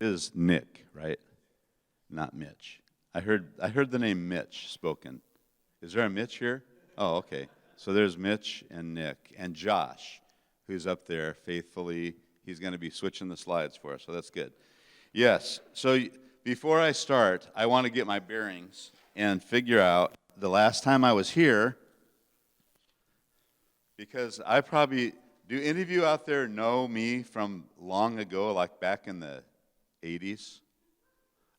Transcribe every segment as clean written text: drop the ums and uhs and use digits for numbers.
is Nick, right? Not Mitch. I heard the name Mitch spoken. Is there a Mitch here? Oh, okay. So there's Mitch and Nick and Josh, who's up there faithfully. He's going to be switching the slides for us, so that's good. Yes. So before I start, I want to get my bearings and figure out the last time I was here, because do any of you out there know me from long ago, like back in the 80s?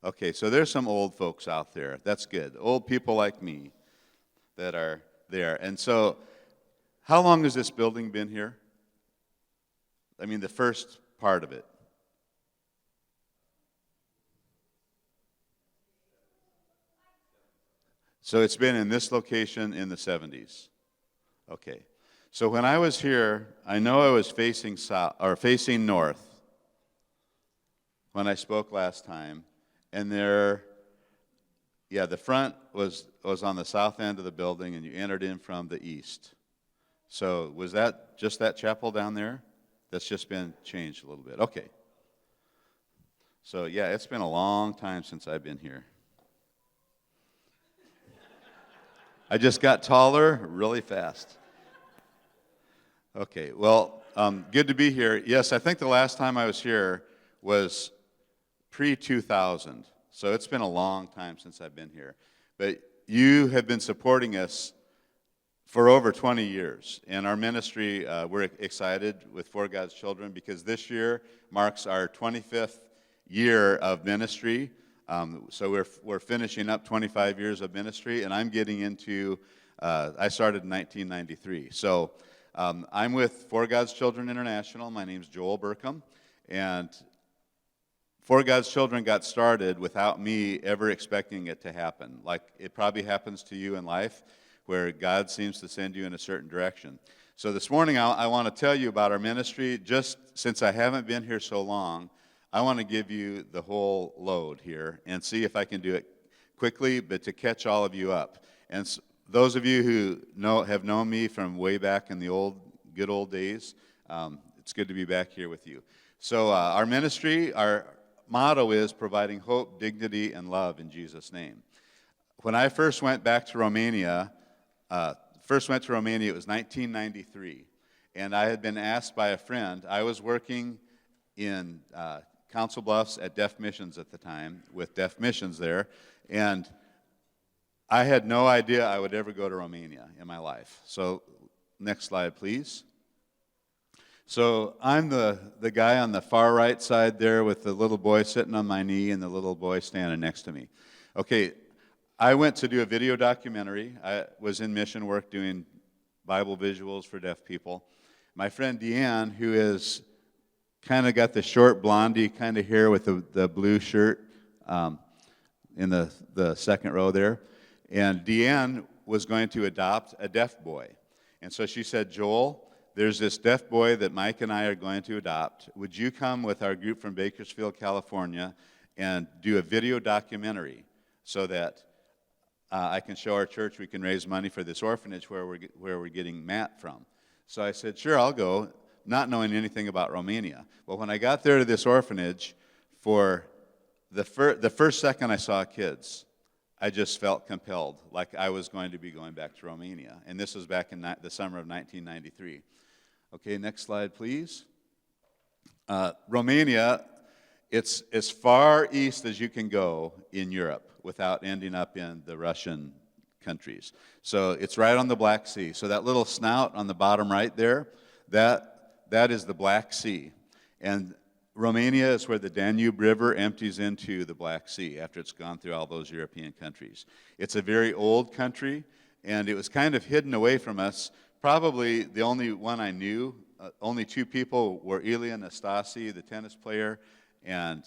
Okay, so there's some old folks out there. That's good. Old people like me that are there. And so, how long has this building been here? I mean, the first part of it. So it's been in this location in the 70s. Okay. So when I was here, I know I was facing south or facing north when I spoke last time, and the front was on the south end of the building, and you entered in from the east. So was that just that chapel down there? That's just been changed a little bit. Okay. So yeah, it's been a long time since I've been here. I just got taller really fast. Okay, well, good to be here. Yes, I think the last time I was here was pre-2000, so it's been a long time since I've been here. But you have been supporting us for over 20 years. And our ministry, we're excited with For God's Children because this year marks our 25th year of ministry. So we're finishing up 25 years of ministry, and I'm getting into, I started in 1993. So I'm with For God's Children International. My name's Joel Burkum, and For God's Children got started without me ever expecting it to happen. Like it probably happens to you in life, where God seems to send you in a certain direction. So this morning I want to tell you about our ministry. Just since I haven't been here so long, I want to give you the whole load here and see if I can do it quickly, but to catch all of you up. And those of you who have known me from way back in the good old days, it's good to be back here with you. So our ministry, our motto is providing hope, dignity, and love in Jesus' name. When I first went back to Romania, it was 1993, and I had been asked by a friend. I was working in Council Bluffs at Deaf Missions at the time, with Deaf Missions there, and I had no idea I would ever go to Romania in my life. So, next slide, please. So, I'm the guy on the far right side there with the little boy sitting on my knee and the little boy standing next to me. Okay, I went to do a video documentary. I was in mission work doing Bible visuals for deaf people. My friend Deanne, who is kind of got the short blondie kind of hair with the blue shirt in the second row there. And Deanne was going to adopt a deaf boy. And so she said, Joel, there's this deaf boy that Mike and I are going to adopt. Would you come with our group from Bakersfield, California, and do a video documentary so that I can show our church we can raise money for this orphanage where we're getting Matt from? So I said, sure, I'll go, not knowing anything about Romania. Well, when I got there to this orphanage, for the first second I saw kids, I just felt compelled, like I was going to be going back to Romania. And this was back in the summer of 1993. Okay, next slide, please. Romania, it's as far east as you can go in Europe without ending up in the Russian countries. So it's right on the Black Sea. So that little snout on the bottom right there, that is the Black Sea. And Romania is where the Danube River empties into the Black Sea after it's gone through all those European countries. It's a very old country, and it was kind of hidden away from us. Probably the only one I knew, only two people were Ilya Nastasi, the tennis player, and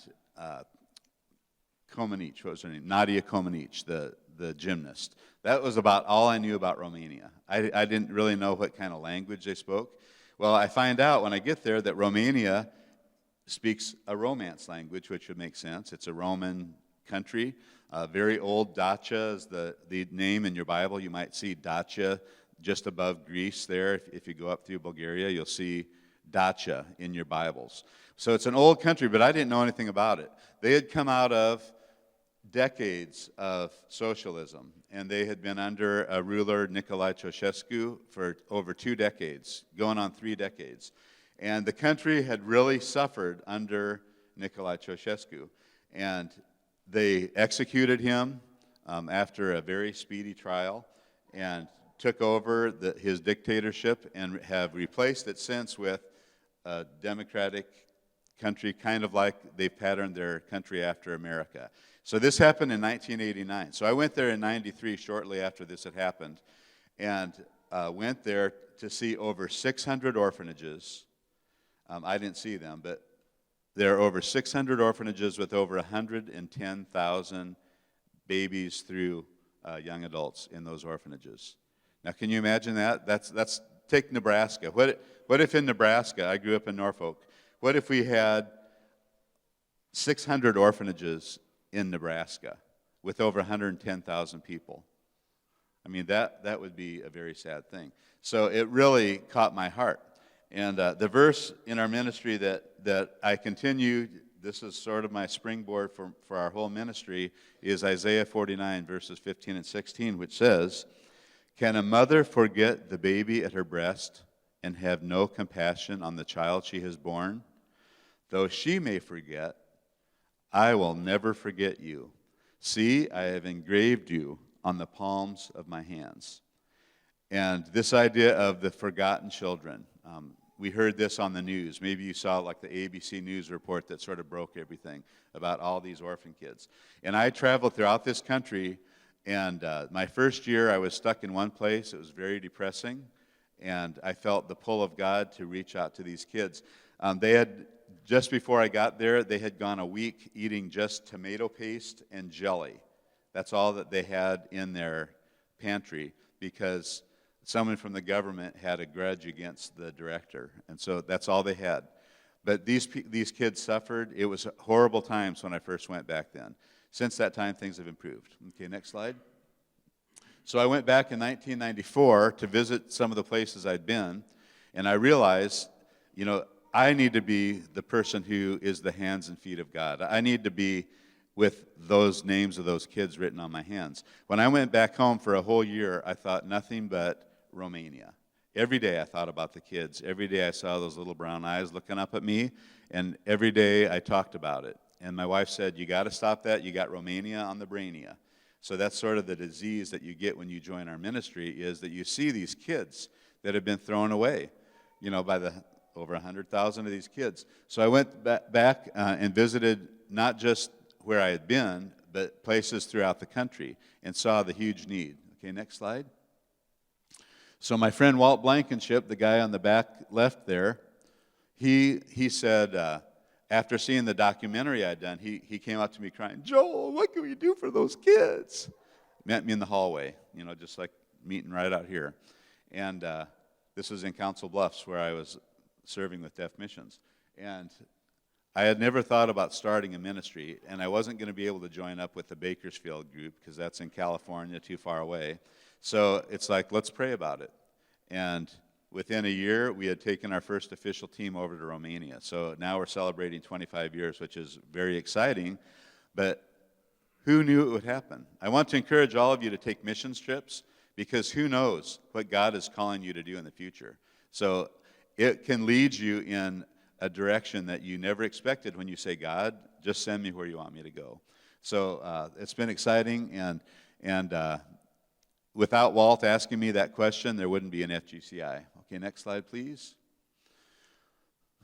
Comaneci, what was her name? Nadia Comaneci, the gymnast. That was about all I knew about Romania. I didn't really know what kind of language they spoke. Well, I find out when I get there that Romania speaks a Romance language, which would make sense. It's a Roman country. Very old. Dacia is the name in your Bible. You might see Dacia just above Greece there. If you go up through Bulgaria, you'll see dacha in your Bibles. So it's an old country, but I didn't know anything about it. They had come out of decades of socialism, and they had been under a ruler, Nicolae Ceausescu, for over 2 decades, going on 3 decades. And the country had really suffered under Nicolae Ceausescu. And they executed him after a very speedy trial and took over his dictatorship and have replaced it since with a democratic country, kind of like they patterned their country after America. So this happened in 1989. So I went there in 93, shortly after this had happened, and went there to see over 600 orphanages. I didn't see them, but there are over 600 orphanages with over 110,000 babies through young adults in those orphanages. Now, can you imagine that? That's take Nebraska. What if in Nebraska, I grew up in Norfolk, what if we had 600 orphanages in Nebraska with over 110,000 people? I mean, that would be a very sad thing. So it really caught my heart. And the verse in our ministry that I continue, this is sort of my springboard for our whole ministry, is Isaiah 49, verses 15 and 16, which says, "Can a mother forget the baby at her breast and have no compassion on the child she has borne? Though she may forget, I will never forget you. See, I have engraved you on the palms of my hands." And this idea of the forgotten children, we heard this on the news. Maybe you saw like the ABC News report that sort of broke everything about all these orphan kids. And I traveled throughout this country, and my first year I was stuck in one place. It was very depressing, and I felt the pull of God to reach out to these kids. Just before I got there, they had gone a week eating just tomato paste and jelly. That's all that they had in their pantry, because someone from the government had a grudge against the director, and so that's all they had. But these kids suffered. It was horrible times when I first went back then. Since that time, things have improved. Okay, next slide. So I went back in 1994 to visit some of the places I'd been, and I realized, I need to be the person who is the hands and feet of God. I need to be with those names of those kids written on my hands. When I went back home for a whole year, I thought nothing but Romania. Every day I thought about the kids. Every day I saw those little brown eyes looking up at me, and every day I talked about it. And my wife said, "You got to stop that. You got Romania on the brainia." So that's sort of the disease that you get when you join our ministry, is that you see these kids that have been thrown away, by the over 100,000 of these kids. So I went back and visited not just where I had been, but places throughout the country, and saw the huge need. Okay, next slide. So my friend Walt Blankenship, the guy on the back left there, he said, after seeing the documentary I'd done, he came up to me crying, "Joel, what can we do for those kids?" Met me in the hallway, just like meeting right out here. And this was in Council Bluffs, where I was serving with Deaf Missions. And I had never thought about starting a ministry, and I wasn't going to be able to join up with the Bakersfield group, because that's in California, too far away. So it's like, let's pray about it. And within a year, we had taken our first official team over to Romania. So now we're celebrating 25 years, which is very exciting. But who knew it would happen? I want to encourage all of you to take missions trips, because who knows what God is calling you to do in the future. So it can lead you in a direction that you never expected when you say, "God, just send me where you want me to go." So it's been exciting, and without Walt asking me that question, there wouldn't be an FGCI. Okay, next slide, please.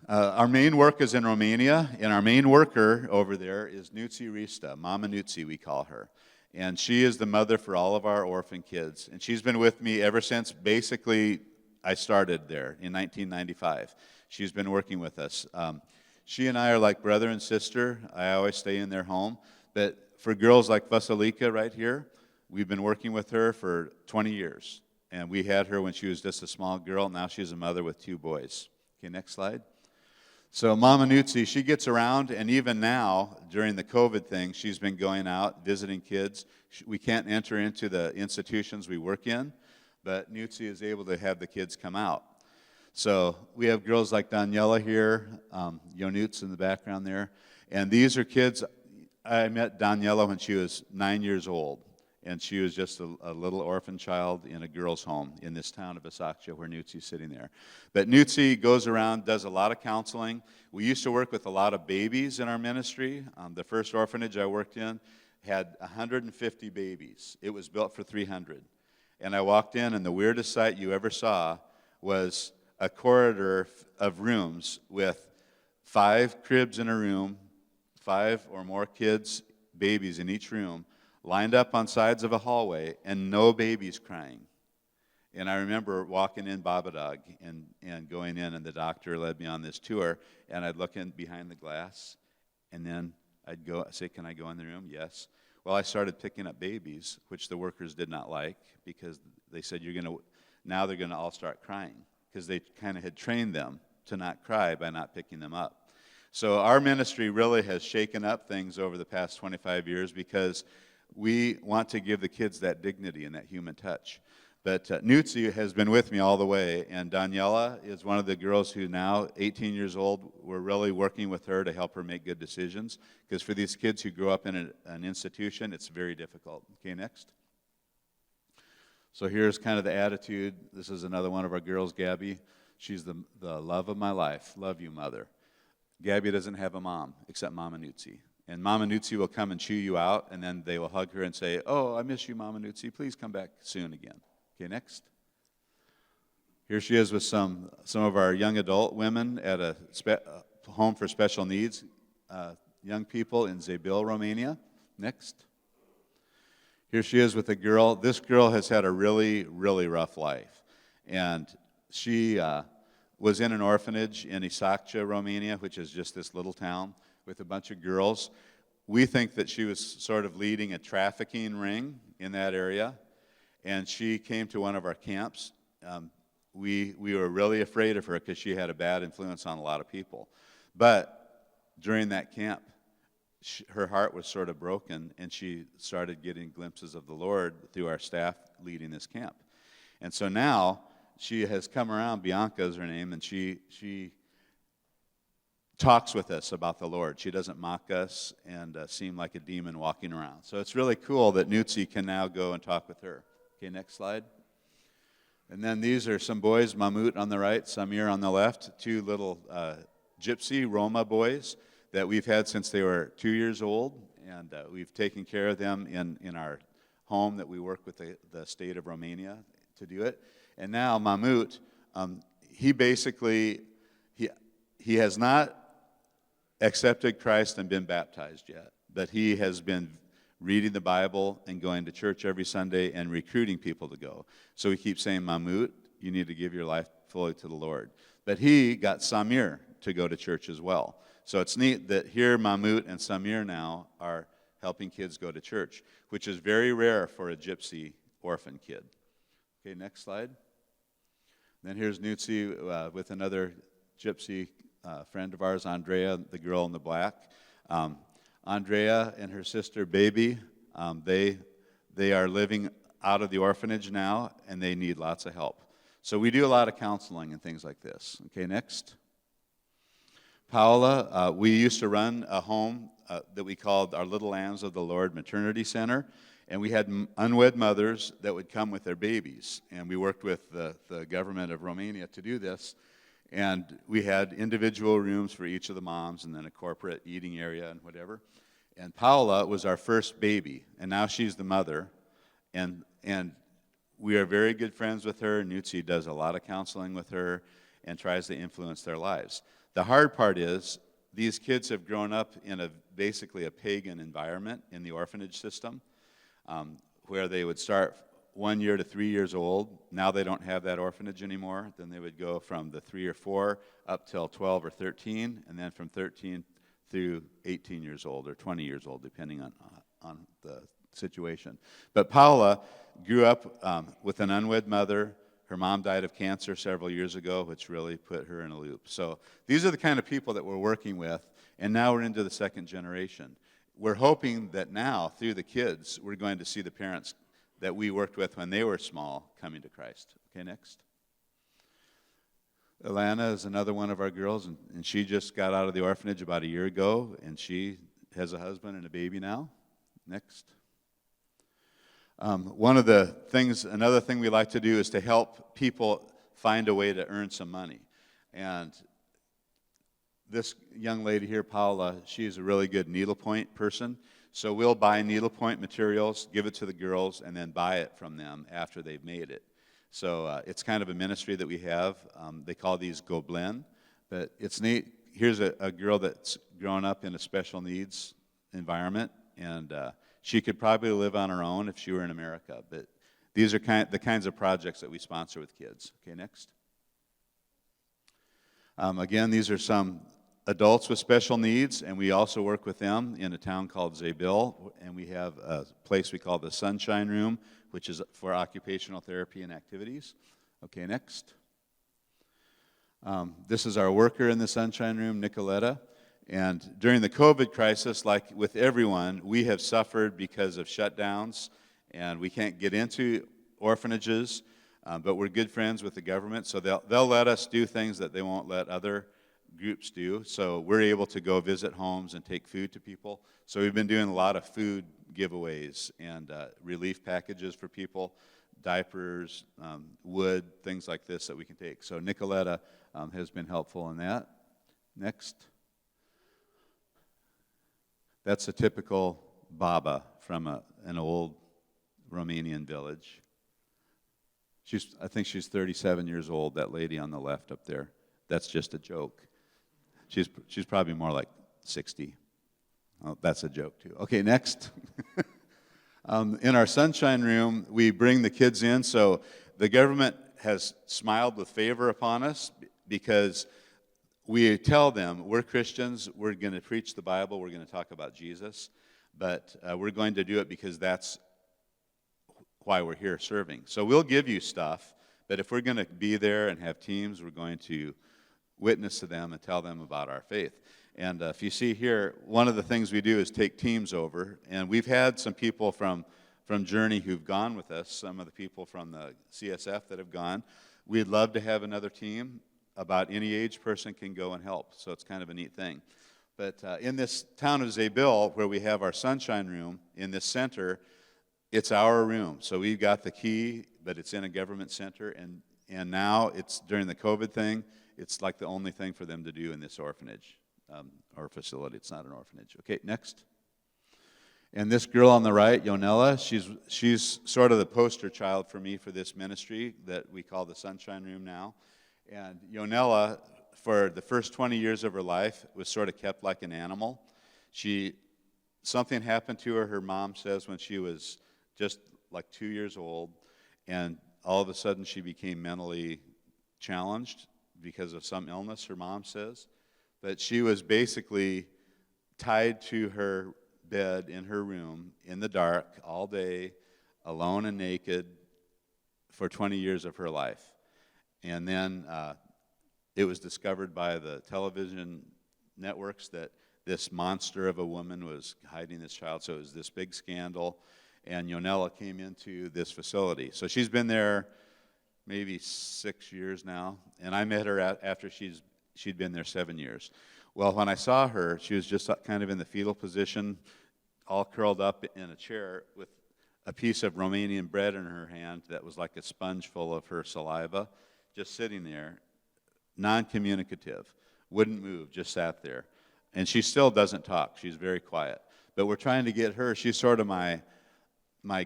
Our main work is in Romania, and our main worker over there is Nutsi Rista, Mama Nutsi, we call her. And she is the mother for all of our orphan kids. And she's been with me ever since basically I started there in 1995. She's been working with us. She and I are like brother and sister. I always stay in their home. But for girls like Vasilika right here, we've been working with her for 20 years. And we had her when she was just a small girl. Now she's a mother with 2 boys. Okay, next slide. So Mama Nutsi, she gets around, and even now, during the COVID thing, she's been going out, visiting kids. We can't enter into the institutions we work in, but Nutsi is able to have the kids come out. So we have girls like Daniela here, Yonut's in the background there. And these are kids, I met Daniela when she was 9 years old. And she was just a little orphan child in a girls' home in this town of Asakja where Nutzi's sitting there. But Nutzi goes around, does a lot of counseling. We used to work with a lot of babies in our ministry. The first orphanage I worked in had 150 babies. It was built for 300. And I walked in, and the weirdest sight you ever saw was a corridor of rooms with 5 cribs in a room, 5 or more kids, babies in each room, lined up on sides of a hallway, and no babies crying. And I remember walking in Babadag and going in, and the doctor led me on this tour, and I'd look in behind the glass, and then I'd go say, "Can I go in the room?" Yes. Well, I started picking up babies, which the workers did not like, because they said, now they're going to all start crying, because they kind of had trained them to not cry by not picking them up. So our ministry really has shaken up things over the past 25 years because we want to give the kids that dignity and that human touch. But Nutzi has been with me all the way, and Daniela is one of the girls who now, 18 years old, we're really working with her to help her make good decisions, because for these kids who grow up in an institution, it's very difficult. Okay, next. So here's kind of the attitude. This is another one of our girls, Gabby. She's the love of my life. Love you, mother. Gabby doesn't have a mom except Mama Nutzi. And Mama Nutzi will come and chew you out, and then they will hug her and say, "Oh, I miss you, Mama Nutzi. Please come back soon again." Okay, next. Here she is with some of our young adult women at a home for special needs young people in Zabil, Romania. Next. Here she is with a girl. This girl has had a really, really rough life. And she was in an orphanage in Isakja, Romania, which is just this little town, with a bunch of girls. We think that she was sort of leading a trafficking ring in that area, and she came to one of our camps. We were really afraid of her because she had a bad influence on a lot of people. But during that camp, her heart was sort of broken, and she started getting glimpses of the Lord through our staff leading this camp. And so now she has come around. Bianca is her name, and she talks with us about the Lord. She doesn't mock us and seem like a demon walking around. So it's really cool that Nutzi can now go and talk with her. Okay, next slide. And then these are some boys, Mahmoud on the right, Samir on the left, 2 little gypsy Roma boys that we've had since they were 2 years old, and we've taken care of them in our home that we work with the state of Romania to do it. And now Mahmoud, he basically, he has not accepted Christ and been baptized yet, but he has been reading the Bible and going to church every Sunday and recruiting people to go. So we keep saying, "Mahmoud, you need to give your life fully to the Lord." But he got Samir to go to church as well. So it's neat that here Mahmoud and Samir now are helping kids go to church, which is very rare for a gypsy orphan kid. Okay, next slide. Then here's Nutzi with another gypsy friend of ours, Andrea, the girl in the black. Andrea and her sister, Baby, they are living out of the orphanage now, and they need lots of help. So we do a lot of counseling and things like this. Okay, next. Paula, we used to run a home that we called our Little Lambs of the Lord Maternity Center, and we had unwed mothers that would come with their babies, and we worked with the government of Romania to do this. And we had individual rooms for each of the moms and then a corporate eating area and whatever. And Paula was our first baby, and now she's the mother. And we are very good friends with her. Nutzi does a lot of counseling with her and tries to influence their lives. The hard part is these kids have grown up in basically a pagan environment in the orphanage system, where they would start 1 year to 3 years old. Now they don't have that orphanage anymore. Then they would go from the 3 or 4 up till 12 or 13, and then from 13 through 18 years old or 20 years old, depending on the situation. But Paula grew up with an unwed mother. Her mom died of cancer several years ago, which really put her in a loop. So these are the kind of people that we're working with, and now we're into the second generation. We're hoping that now, through the kids, we're going to see the parents that we worked with when they were small coming to Christ. Okay, next. Alana is another one of our girls, and she just got out of the orphanage about a year ago, and she has a husband and a baby now. Next. Another thing we like to do is to help people find a way to earn some money. And this young lady here, Paula, she's a really good needlepoint person. So we'll buy needlepoint materials, give it to the girls, and then buy it from them after they've made it. So it's kind of a ministry that we have. They call these gobelins, but it's neat. Here's a girl that's grown up in a special needs environment, and she could probably live on her own if she were in America. But these are the kinds of projects that we sponsor with kids. Okay, next. Again, these are some adults with special needs, and we also work with them in a town called Zabil, and we have a place we call the Sunshine Room, which is for occupational therapy and activities. Okay, next. This is our worker in the Sunshine Room, Nicoletta. And during the COVID crisis, like with everyone, we have suffered because of shutdowns, and we can't get into orphanages, but we're good friends with the government, so they'll let us do things that they won't let other groups do. So we're able to go visit homes and take food to people. So we've been doing a lot of food giveaways and relief packages for people, diapers, wood, things like this that we can take. So Nicoletta has been helpful in that. Next. That's a typical baba from an old Romanian village. I think she's 37 years old, that lady on the left up there. That's just a joke. She's probably more like 60. Oh, that's a joke too. Okay, next. In our Sunshine Room, we bring the kids in. So the government has smiled with favor upon us because we tell them we're Christians, we're going to preach the Bible, we're going to talk about Jesus, but we're going to do it because that's why we're here serving. So we'll give you stuff, but if we're going to be there and have teams, we're going to witness to them and tell them about our faith. And if you see here, one of the things we do is take teams over, and we've had some people from Journey who've gone with us, some of the people from the CSF that have gone. We'd love to have another team. About any age person can go and help, so it's kind of a neat thing. But in this town of Zabil, where we have our Sunshine Room, in this center, it's our room. So we've got the key, but it's in a government center, and now it's during the COVID thing, it's like the only thing for them to do in this orphanage or facility. It's not an orphanage. Okay, next. And this girl on the right, Yonella, she's sort of the poster child for me for this ministry that we call the Sunshine Room now. And Yonella, for the first 20 years of her life, was sort of kept like an animal. Something happened to her mom says, when she was just like 2 years old, and all of a sudden she became mentally challenged because of some illness, her mom says. But she was basically tied to her bed in her room in the dark all day, alone and naked, for 20 years of her life. And then it was discovered by the television networks that this monster of a woman was hiding this child, so it was this big scandal, and Yonella came into this facility. So she's been there maybe 6 years now, and I met her after she'd been there 7 years. Well, when I saw her, she was just kind of in the fetal position, all curled up in a chair with a piece of Romanian bread in her hand that was like a sponge full of her saliva, just sitting there, non-communicative, wouldn't move, just sat there. And she still doesn't talk. She's very quiet. But we're trying to get her, she's sort of my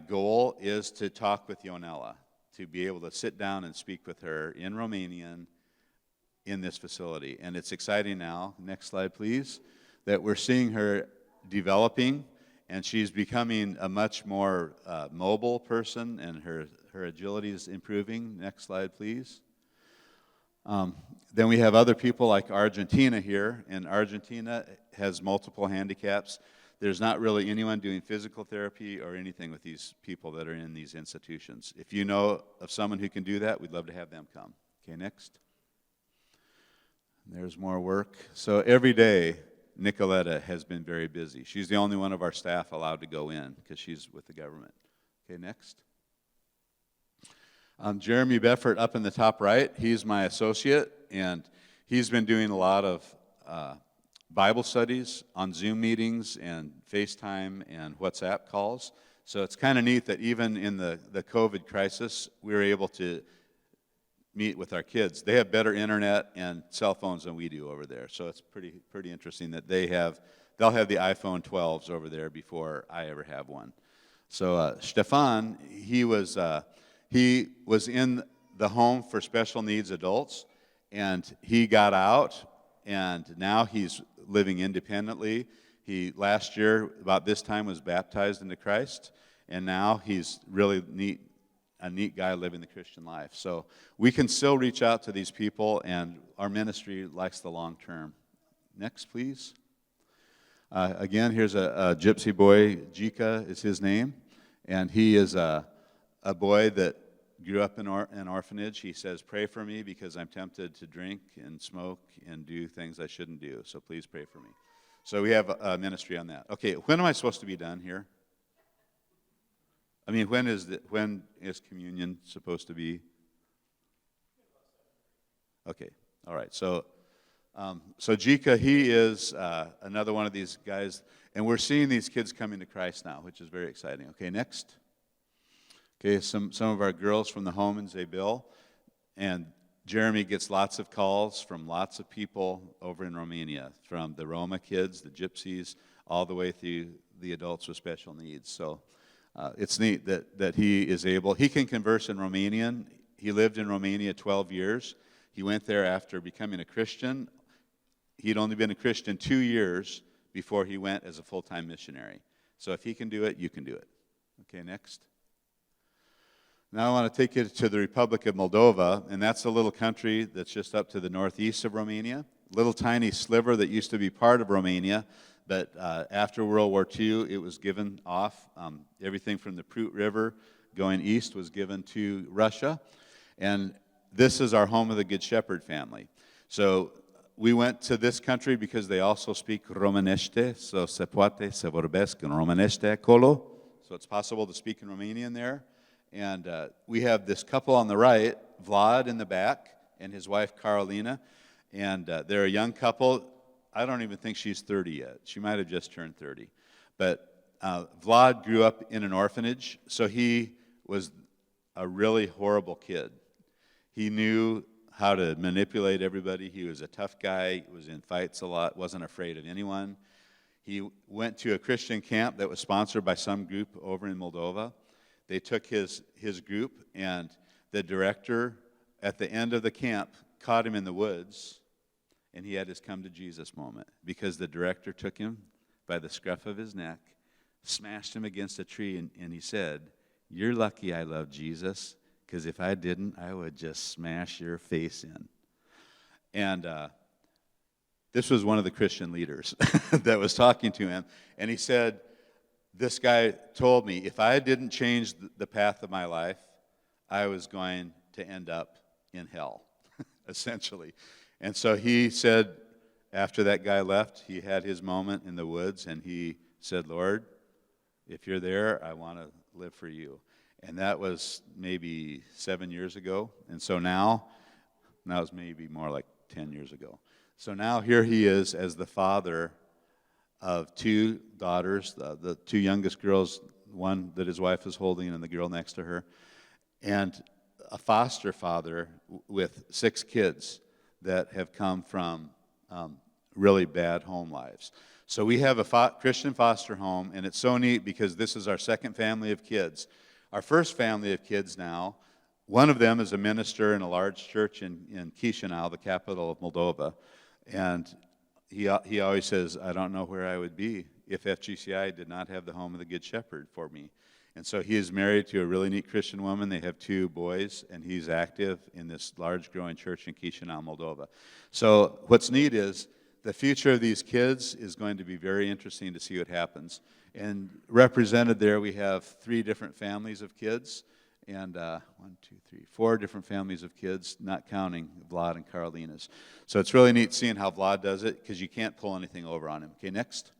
goal is to talk with Yonella, to be able to sit down and speak with her in Romanian in this facility. And it's exciting now, next slide please, that we're seeing her developing, and she's becoming a much more mobile person, and her agility is improving. Next slide please. Then we have other people like Argentina here, and Argentina has multiple handicaps. There's not really anyone doing physical therapy or anything with these people that are in these institutions. If you know of someone who can do that, we'd love to have them come. Okay, next. There's more work. So every day, Nicoletta has been very busy. She's the only one of our staff allowed to go in because she's with the government. Okay, next. Jeremy Beffert up in the top right, he's my associate, and he's been doing a lot of Bible studies on Zoom meetings and FaceTime and WhatsApp calls. So it's kind of neat that even in the COVID crisis, we were able to meet with our kids. They have better internet and cell phones than we do over there. So it's pretty interesting that they'll have the iPhone 12s over there before I ever have one. So Stefan, he was in the home for special needs adults, and he got out, and now he's living independently. He last year about this time was baptized into Christ, and now he's really a neat guy living the Christian life. So we can still reach out to these people, and our ministry likes the long term. Next, please. Again, here's a gypsy boy. Jika is his name, and he is a boy that grew up in an orphanage. He says, "Pray for me because I'm tempted to drink and smoke and do things I shouldn't do. So please pray for me." So we have a ministry on that. Okay, when am I supposed to be done here? I mean, when is communion supposed to be? Okay, all right. So Jika, he is another one of these guys, and we're seeing these kids coming to Christ now, which is very exciting. Okay, next. Okay, some of our girls from the home in Zabil, and Jeremy gets lots of calls from lots of people over in Romania, from the Roma kids, the gypsies, all the way through the adults with special needs. So it's neat that he can converse in Romanian. He lived in Romania 12 years. He went there after becoming a Christian. He'd only been a Christian 2 years before he went as a full-time missionary. So if he can do it, you can do it. Okay, next. Now I want to take you to the Republic of Moldova, and that's a little country that's just up to the northeast of Romania. Little tiny sliver that used to be part of Romania, but after World War II, it was given off. Everything from the Prut River going east was given to Russia, and this is our home of the Good Shepherd family. So we went to this country because they also speak Romanește, so se poate să vorbesc în Romanește acolo. So it's possible to speak in Romanian there. And we have this couple on the right, Vlad in the back, and his wife Carolina. And they're a young couple. I don't even think she's 30 yet. She might have just turned 30. But Vlad grew up in an orphanage, so he was a really horrible kid. He knew how to manipulate everybody. He was a tough guy. He was in fights a lot, wasn't afraid of anyone. He went to a Christian camp that was sponsored by some group over in Moldova. They took his group, and the director at the end of the camp caught him in the woods, and he had his come to Jesus moment because the director took him by the scruff of his neck, smashed him against a tree, and he said, "You're lucky I love Jesus, because if I didn't, I would just smash your face in." And this was one of the Christian leaders that was talking to him, and he said, "This guy told me if I didn't change the path of my life, I was going to end up in hell," essentially. And so he said, after that guy left, he had his moment in the woods, and he said, "Lord, if you're there, I want to live for you." And that was maybe 7 years ago. And so now it's maybe more like 10 years ago. So now here he is as the father of 2 daughters, the 2 youngest girls, one that his wife is holding and the girl next to her, and a foster father with 6 kids that have come from really bad home lives. So we have a Christian foster home, and it's so neat because this is our second family of kids. Our first family of kids now, one of them is a minister in a large church in Chisinau, the capital of Moldova, and he always says, "I don't know where I would be if FGCI did not have the home of the Good Shepherd for me." And so he is married to a really neat Christian woman. They have 2 boys, and he's active in this large growing church in Chisinau, Moldova. So what's neat is the future of these kids is going to be very interesting to see what happens. And represented there, we have 3 different families of kids, and 4 different families of kids, not counting Vlad and Carolina's. So it's really neat seeing how Vlad does it, because you can't pull anything over on him. Okay, next.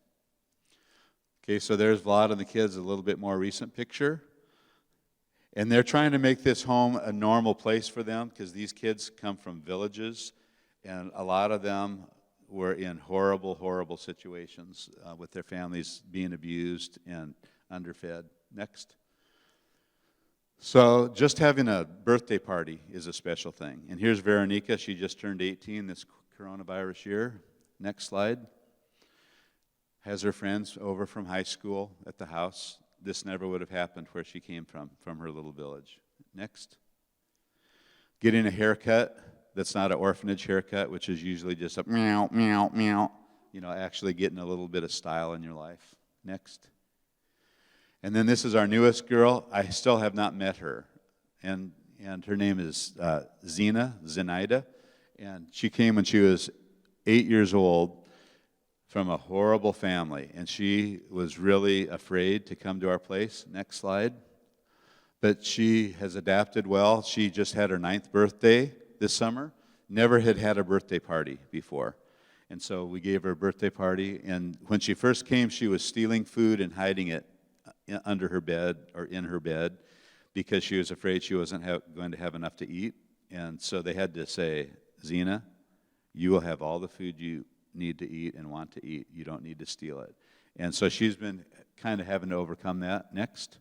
Okay, so there's Vlad and the kids, a little bit more recent picture. And they're trying to make this home a normal place for them, because these kids come from villages, And a lot of them were in horrible, horrible situations with their families being abused and underfed. Next. So just having a birthday party is a special thing. And here's Veronica. She just turned 18 this coronavirus year. Next slide. Has her friends over from high school at the house. This never would have happened where she came from her little village. Next. Getting a haircut that's not an orphanage haircut, which is usually just a meow, meow, meow. Actually getting a little bit of style in your life. Next. And then this is our newest girl. I still have not met her. And her name is Zenaida. And she came when she was 8 years old from a horrible family. And she was really afraid to come to our place. Next slide. But she has adapted well. She just had her 9th birthday this summer. Never had a birthday party before. And so we gave her a birthday party. And when she first came, she was stealing food and hiding it under her bed or in her bed because she was afraid she wasn't going to have enough to eat. And so they had to say, Zena, you will have all the food you need to eat and want to eat. You don't need to steal it. And so she's been kind of having to overcome that. Next.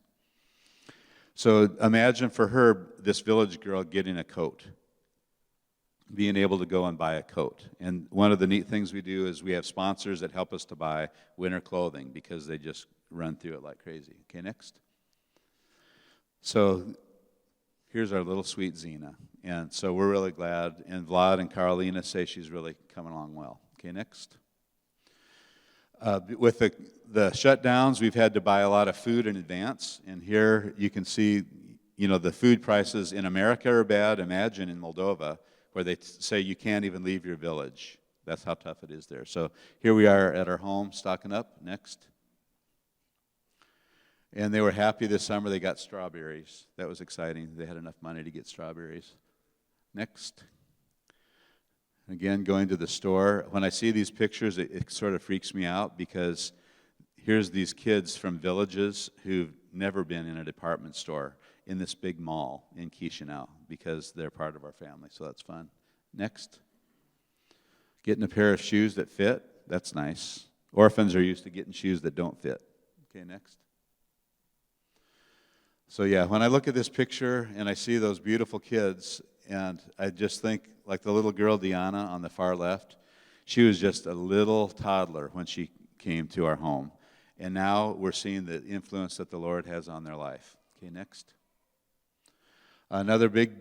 So imagine for her, this village girl getting a coat, being able to go and buy a coat. And one of the neat things we do is we have sponsors that help us to buy winter clothing because they just run through it like crazy. Okay, next. So here's our little sweet Zena. And so we're really glad. And Vlad and Carolina say she's really coming along well. Okay, next. With the shutdowns, we've had to buy a lot of food in advance. And here you can see, the food prices in America are bad. Imagine in Moldova, where they say you can't even leave your village. That's how tough it is there. So here we are at our home, stocking up. Next. And they were happy this summer. They got strawberries. That was exciting. They had enough money to get strawberries. Next. Again, going to the store. When I see these pictures, it sort of freaks me out because here's these kids from villages who've never been in a department store in this big mall in Chisinau because they're part of our family, so that's fun. Next. Getting a pair of shoes that fit. That's nice. Orphans are used to getting shoes that don't fit. Okay, next. So yeah, when I look at this picture and I see those beautiful kids, and I just think, like the little girl, Diana, on the far left, she was just a little toddler when she came to our home. And now we're seeing the influence that the Lord has on their life. Okay, next. Another big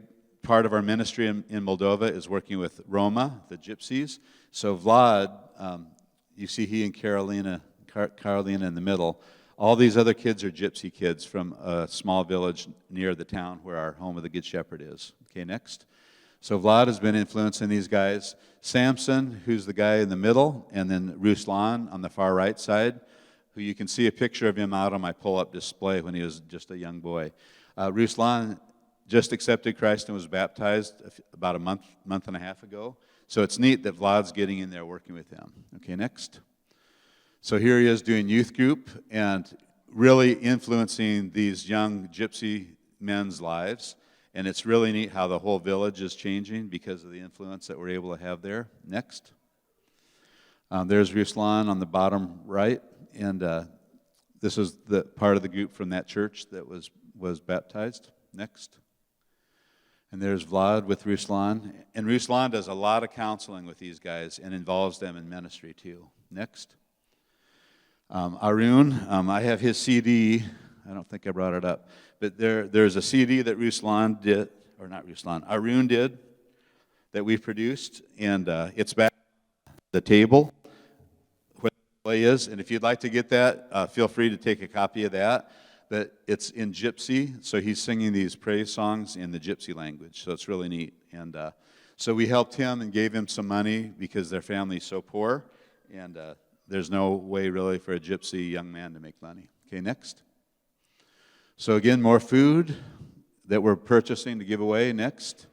part of our ministry in Moldova is working with Roma, the gypsies. So Vlad, you see he and Carolina in the middle. All these other kids are gypsy kids from a small village near the town where our home of the Good Shepherd is. Okay, next. So Vlad has been influencing these guys. Samson, who's the guy in the middle, and then Ruslan on the far right side, who you can see a picture of him out on my pull-up display when he was just a young boy. Ruslan just accepted Christ and was baptized about a month and a half ago. So it's neat that Vlad's getting in there working with him. Okay, next. So here he is doing youth group and really influencing these young gypsy men's lives. And it's really neat how the whole village is changing because of the influence that we're able to have there. Next. There's Ruslan on the bottom right. And this is the part of the group from that church that was baptized. Next. And there's Vlad with Ruslan. And Ruslan does a lot of counseling with these guys and involves them in ministry too. Next. Arun, I have his CD. I don't think I brought it up. But there's a CD that Ruslan did, or not Ruslan, Arun did, that we produced. And it's back at the table where the play is. And if you'd like to get that, feel free to take a copy of that. But it's in Gypsy, so he's singing these praise songs in the Gypsy language. So it's really neat. And so we helped him and gave him some money because their family's so poor. And there's no way really for a Gypsy young man to make money. Okay, next. So again, more food that we're purchasing to give away. Next.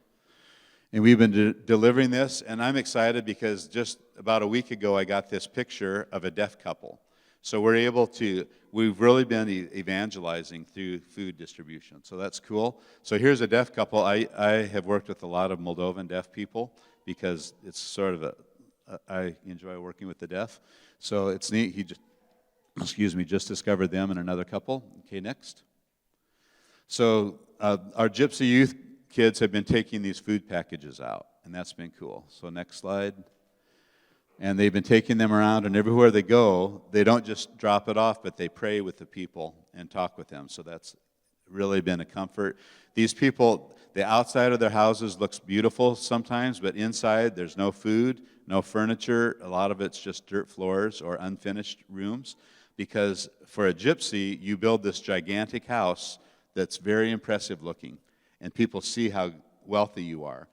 And we've been delivering this, and I'm excited because just about a week ago I got this picture of a deaf couple. So we've really been evangelizing through food distribution. So that's cool. So here's a deaf couple. I have worked with a lot of Moldovan deaf people because it's sort of I enjoy working with the deaf. So it's neat. He just discovered them and another couple. Okay, next. So our Gypsy youth kids have been taking these food packages out, and that's been cool. So next slide. And they've been taking them around, and everywhere they go, they don't just drop it off, but they pray with the people and talk with them. So that's really been a comfort. These people, the outside of their houses looks beautiful sometimes, but inside there's no food, no furniture. A lot of it's just dirt floors or unfinished rooms. Because for a gypsy, you build this gigantic house that's very impressive looking, and people see how wealthy you are.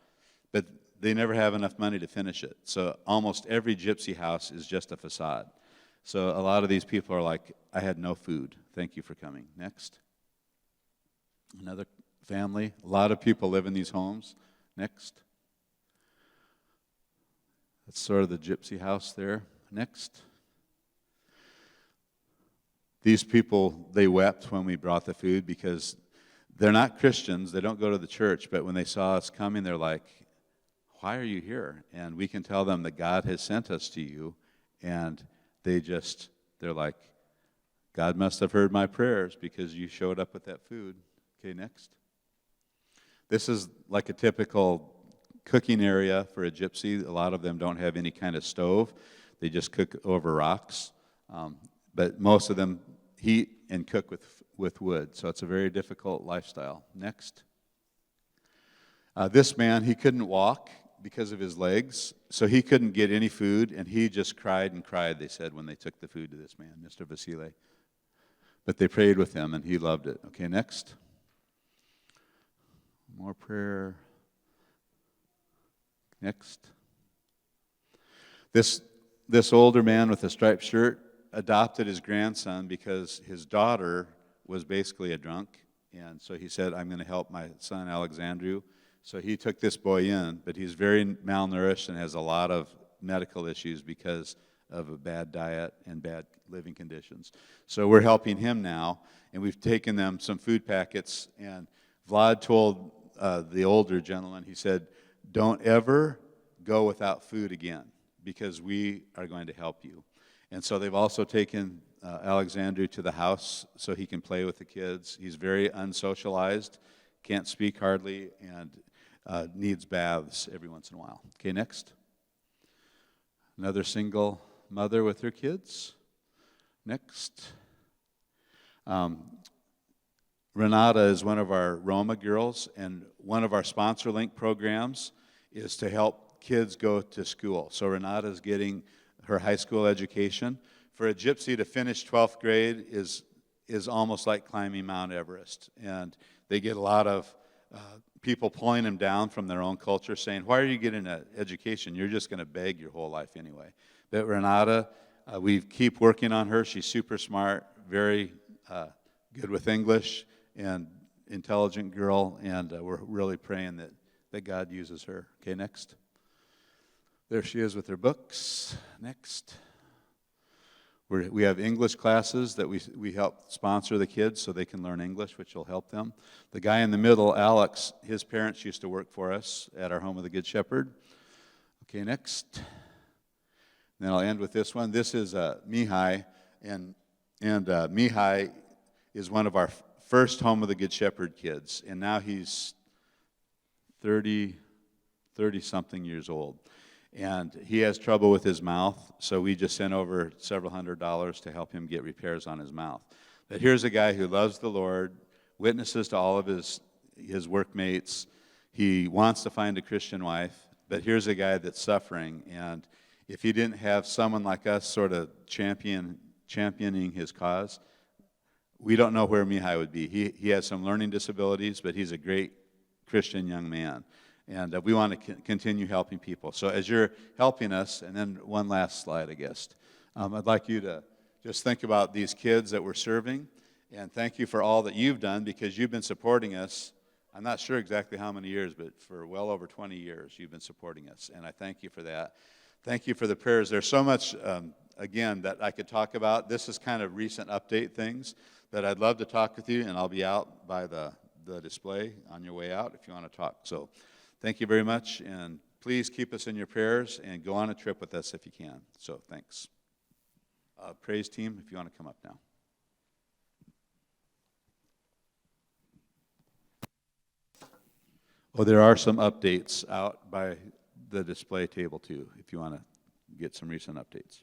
But they never have enough money to finish it. So almost every gypsy house is just a facade. So a lot of these people are like, I had no food. Thank you for coming. Next. Another family. A lot of people live in these homes. Next. That's sort of the gypsy house there. Next. These people, they wept when we brought the food because they're not Christians. They don't go to the church. But when they saw us coming, they're like, why are you here? And we can tell them that God has sent us to you. And they're like, God must have heard my prayers because you showed up with that food. Okay, next. This is like a typical cooking area for a gypsy. A lot of them don't have any kind of stove. They just cook over rocks. But most of them heat and cook with wood. So it's a very difficult lifestyle. Next. This man, he couldn't walk because of his legs, so he couldn't get any food, and he just cried and cried, they said, when they took the food to this man, Mr. Vasile. But they prayed with him, and he loved it. Okay, next. More prayer. Next. This older man with a striped shirt adopted his grandson because his daughter was basically a drunk, and so he said, I'm going to help my son Alexandru. So he took this boy in, but he's very malnourished and has a lot of medical issues because of a bad diet and bad living conditions. So we're helping him now, and we've taken them some food packets, and Vlad told the older gentleman, he said, don't ever go without food again because we are going to help you. And so they've also taken Alexandru to the house so he can play with the kids. He's very unsocialized, can't speak hardly, and needs baths every once in a while. Okay, next. Another single mother with her kids. Next. Renata is one of our Roma girls, and one of our sponsor link programs is to help kids go to school. So Renata is getting her high school education. For a gypsy to finish 12th grade is almost like climbing Mount Everest, and they get a lot of people pulling them down from their own culture, saying, why are you getting an education? You're just going to beg your whole life anyway. But Renata, we keep working on her. She's super smart, very good with English, and intelligent girl, and we're really praying that God uses her. Okay, next. There she is with her books. Next. We have English classes that we help sponsor the kids so they can learn English, which will help them. The guy in the middle, Alex, his parents used to work for us at our Home of the Good Shepherd. Okay, next. Then I'll end with this one. This is Mihai, and Mihai is one of our first Home of the Good Shepherd kids, and now he's 30-something years old. And he has trouble with his mouth, so we just sent over several $100s to help him get repairs on his mouth. But here's a guy who loves the Lord, witnesses to all of his workmates. He wants to find a Christian wife, but here's a guy that's suffering. And if he didn't have someone like us sort of championing his cause, we don't know where Mihai would be. He has some learning disabilities, but he's a great Christian young man. And we want to continue helping people. So as you're helping us, and then one last slide, I guess, I'd like you to just think about these kids that we're serving, and thank you for all that you've done, because you've been supporting us. I'm not sure exactly how many years, but for well over 20 years, you've been supporting us, and I thank you for that. Thank you for the prayers. There's so much, again, that I could talk about. This is kind of recent update things, but I'd love to talk with you, and I'll be out by the display on your way out if you want to talk. So thank you very much, and please keep us in your prayers and go on a trip with us if you can. So thanks. Praise team, if you want to come up now. Oh, there are some updates out by the display table too, if you want to get some recent updates.